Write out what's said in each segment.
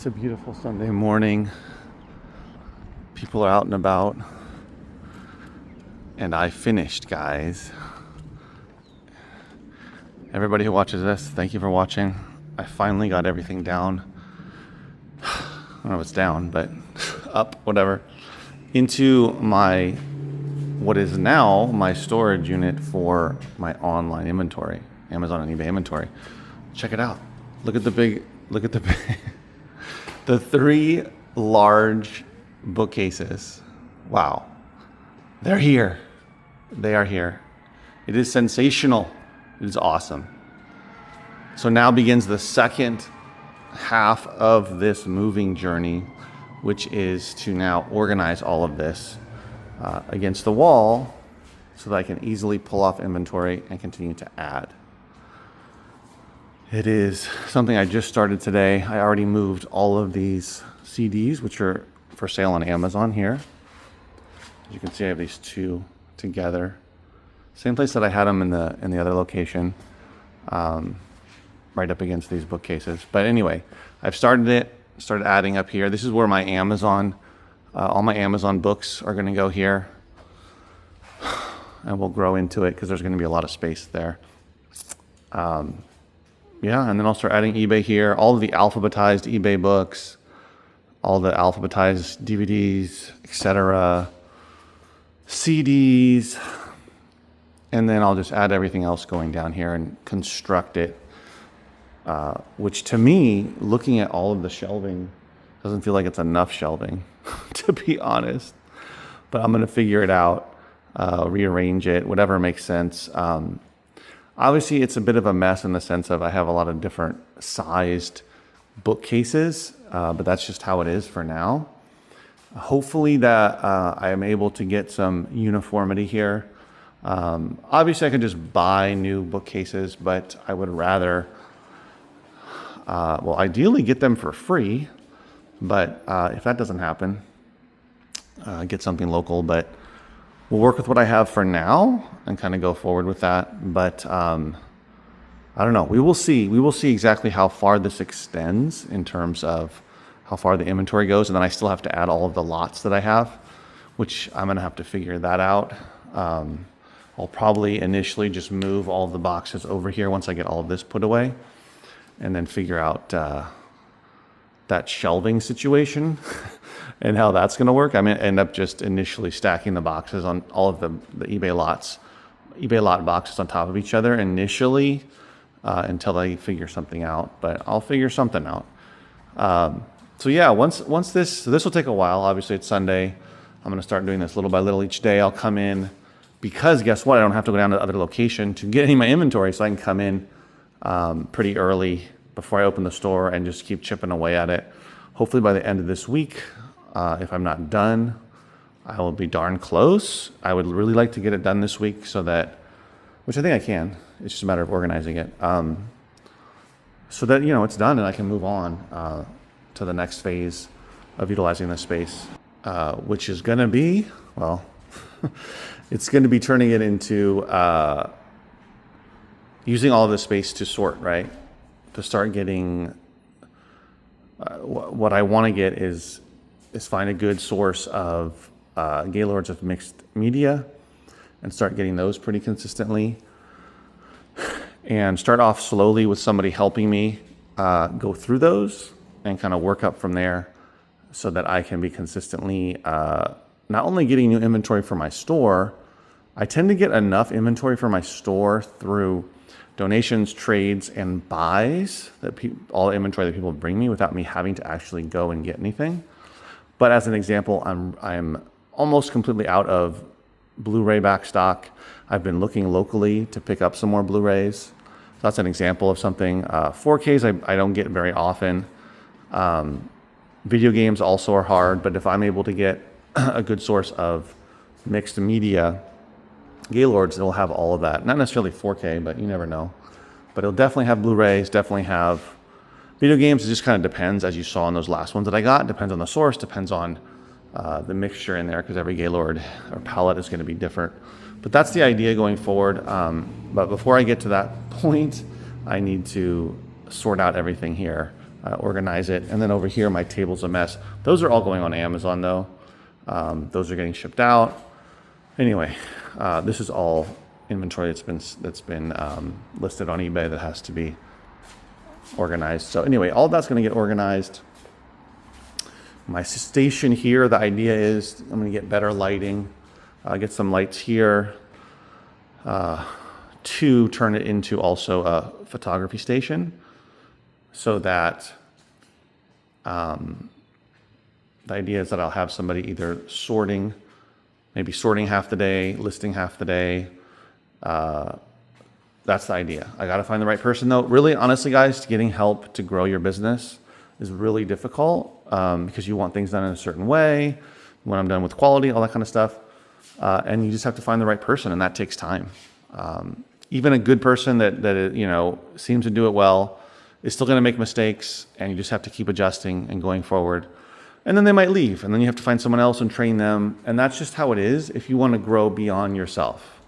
It's a beautiful Sunday morning. People are out and about. And I finished, guys. Everybody who watches this, thank you for watching. I finally got everything down. I don't know if it's down, but up, whatever. Into my, what is now my storage unit for my online inventory. Amazon and eBay inventory. Check it out. Look at the big, the three large bookcases. Wow. They're here. They are here. It is sensational. It is awesome. So now begins the second half of this moving journey, which is to now organize all of this against the wall so that I can easily pull off inventory and continue to add. It is something I just started today. I already moved all of these CDs, which are for sale on Amazon here. As you can see, I have these two together. Same place that I had them in the other location, right up against these bookcases. But anyway, I've started adding up here. This is where my Amazon, all my Amazon books are going to go here. And we'll grow into it because there's going to be a lot of space there. Yeah, and then I'll start adding eBay here. All of the alphabetized eBay books, all the alphabetized DVDs, etc., CDs, and then I'll just add everything else going down here and construct it, which to me, looking at all of the shelving, doesn't feel like it's enough shelving, to be honest. But I'm going to figure it out, rearrange it, whatever makes sense. Obviously, it's a bit of a mess in the sense of I have a lot of different sized bookcases, but that's just how it is for now. Hopefully that I am able to get some uniformity here. Obviously, I could just buy new bookcases, but I would rather, ideally get them for free. But if that doesn't happen, get something local. But we'll work with what I have for now and kind of go forward with that. But I don't know. We will see. We will see exactly how far this extends in terms of how far the inventory goes. And then I still have to add all of the lots that I have, which I'm going to have to figure that out. I'll probably initially just move all of the boxes over here once I get all of this put away, and then figure out that shelving situation and how that's going to work. I'm going to end up just initially stacking the boxes on all of the eBay lot boxes on top of each other initially until I figure something out. But I'll figure something out. So yeah, once this will take a while. Obviously, it's Sunday. I'm going to start doing this little by little each day. I'll come in because guess what? I don't have to go down to the other location to get any of my inventory, so I can come in pretty early before I open the store and just keep chipping away at it. Hopefully by the end of this week, if I'm not done, I will be darn close. I would really like to get it done this week which I think I can. It's just a matter of organizing it. So that, it's done and I can move on to the next phase of utilizing this space, which is going to be, it's going to be turning it into using all of this space to sort, right? To start getting, what I want to get is find a good source of gaylords of mixed media and start getting those pretty consistently. And start off slowly with somebody helping me go through those and kind of work up from there so that I can be consistently not only getting new inventory for my store. I tend to get enough inventory for my store through donations, trades, and buys, all the inventory that people bring me without me having to actually go and get anything. But as an example, I'm almost completely out of Blu-ray back stock. I've been looking locally to pick up some more Blu-rays. So that's an example of something. 4Ks I don't get very often. Video games also are hard, but if I'm able to get a good source of mixed media, gaylords, it'll have all of that. Not necessarily 4K, but you never know. But it'll definitely have Blu-rays, definitely have video games. It just kind of depends, as you saw in those last ones that I got. Depends on the source, depends on the mixture in there, because every gaylord or palette is going to be different. But that's the idea going forward. But before I get to that point, I need to sort out everything here organize it. And then over here, my table's a mess. Those are all going on Amazon though. Those are getting shipped out. Anyway, this is all inventory that's been listed on eBay that has to be organized. So anyway, all that's going to get organized. My station here, the idea is I'm going to get better lighting, get some lights here, to turn it into also a photography station, so that the idea is that I'll have somebody either maybe sorting half the day, listing half the day. That's the idea. I got to find the right person though. Really, honestly, guys, getting help to grow your business is really difficult because you want things done in a certain way. When I'm done with quality, all that kind of stuff. And you just have to find the right person, and that takes time. Even a good person that seems to do it well is still going to make mistakes, and you just have to keep adjusting and going forward. And then they might leave, and then you have to find someone else and train them. And that's just how it is if you want to grow beyond yourself.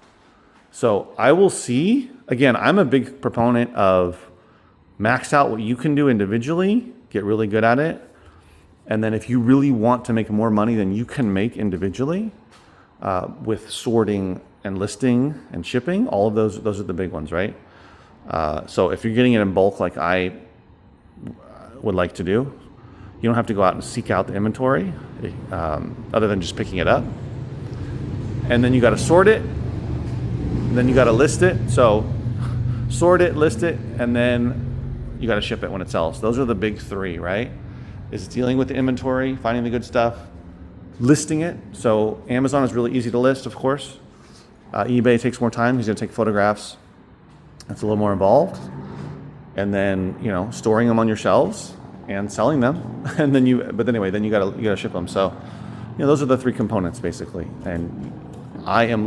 So I will see, again, I'm a big proponent of max out what you can do individually, get really good at it. And then if you really want to make more money than you can make individually, with sorting and listing and shipping, all of those are the big ones, right? So if you're getting it in bulk like I would like to do, you don't have to go out and seek out the inventory other than just picking it up. And then you got to sort it, then you got to list it. So sort it, list it, and then you got to ship it when it sells. Those are the big three, right? Is dealing with the inventory, finding the good stuff, listing it. So Amazon is really easy to list, of course. eBay takes more time. He's going to take photographs. That's a little more involved. And then, storing them on your shelves and selling them. And then then you gotta ship them. So, those are the three components basically. And I am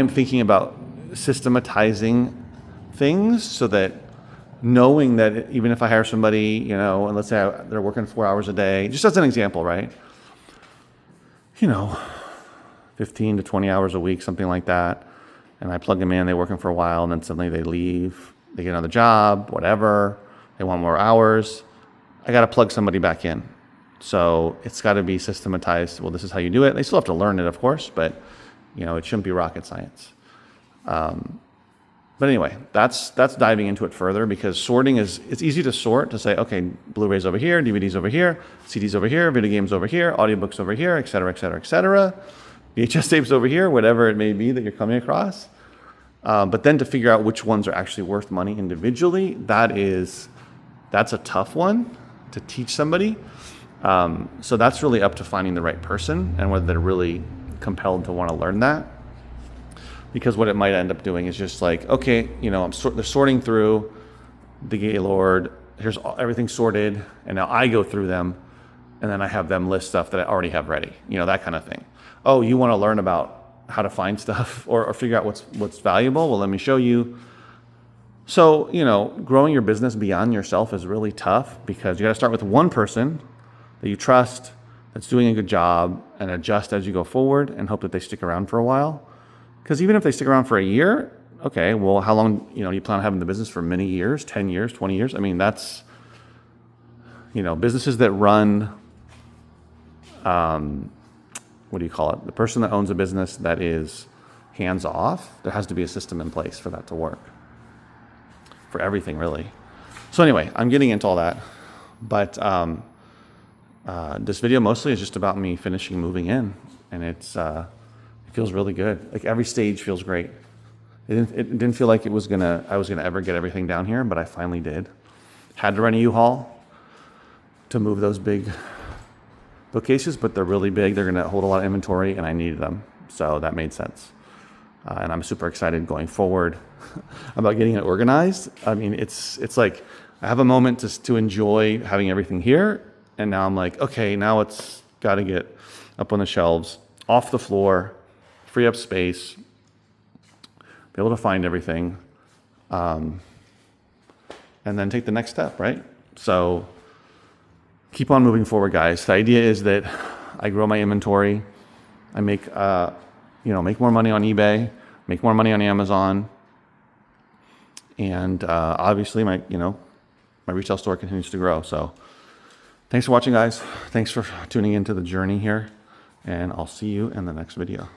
thinking about systematizing things so that knowing that even if I hire somebody, and let's say they're working 4 hours a day, just as an example, right? 15 to 20 hours a week, something like that. And I plug them in, they're working for a while, and then suddenly they leave, they get another job, whatever, they want more hours. I got to plug somebody back in. So it's got to be systematized. Well, this is how you do it. They still have to learn it, of course, but it shouldn't be rocket science. But anyway, that's diving into it further, because sorting it's easy to sort, to say, okay, Blu-rays over here, DVDs over here, CDs over here, video games over here, audiobooks over here, et cetera, et cetera, et cetera. VHS tapes over here, whatever it may be that you're coming across. But then to figure out which ones are actually worth money individually, that's a tough one to teach somebody. So that's really up to finding the right person and whether they're really compelled to want to learn that. Because what it might end up doing is just like, okay, they're sorting through the Gaylord, here's everything sorted, and now I go through them, and then I have them list stuff that I already have ready, that kind of thing. Oh, you want to learn about how to find stuff or figure out what's valuable? Well, let me show you. So, growing your business beyond yourself is really tough, because you got to start with one person that you trust, that's doing a good job, and adjust as you go forward and hope that they stick around for a while. Because even if they stick around for a year, okay, well, how long, do you plan on having the business for many years, 10 years, 20 years? I mean, that's, businesses that run, what do you call it? The person that owns a business that is hands off, there has to be a system in place for that to work. For everything, really. So anyway, I'm getting into all that. But this video mostly is just about me finishing moving in. And it feels really good. Like every stage feels great. It didn't feel like I was gonna ever get everything down here, but I finally did. Had to rent a U-Haul to move those big bookcases, but they're really big. They're going to hold a lot of inventory, and I needed them. So that made sense. And I'm super excited going forward about getting it organized. I mean, it's like I have a moment to enjoy having everything here. And now I'm like, okay, now it's got to get up on the shelves, off the floor, free up space, be able to find everything, and then take the next step, right? So keep on moving forward, guys. The idea is that I grow my inventory. I make more money on eBay, make more money on Amazon, and obviously my retail store continues to grow. So thanks for watching, guys. Thanks for tuning into the journey here, and I'll see you in the next video.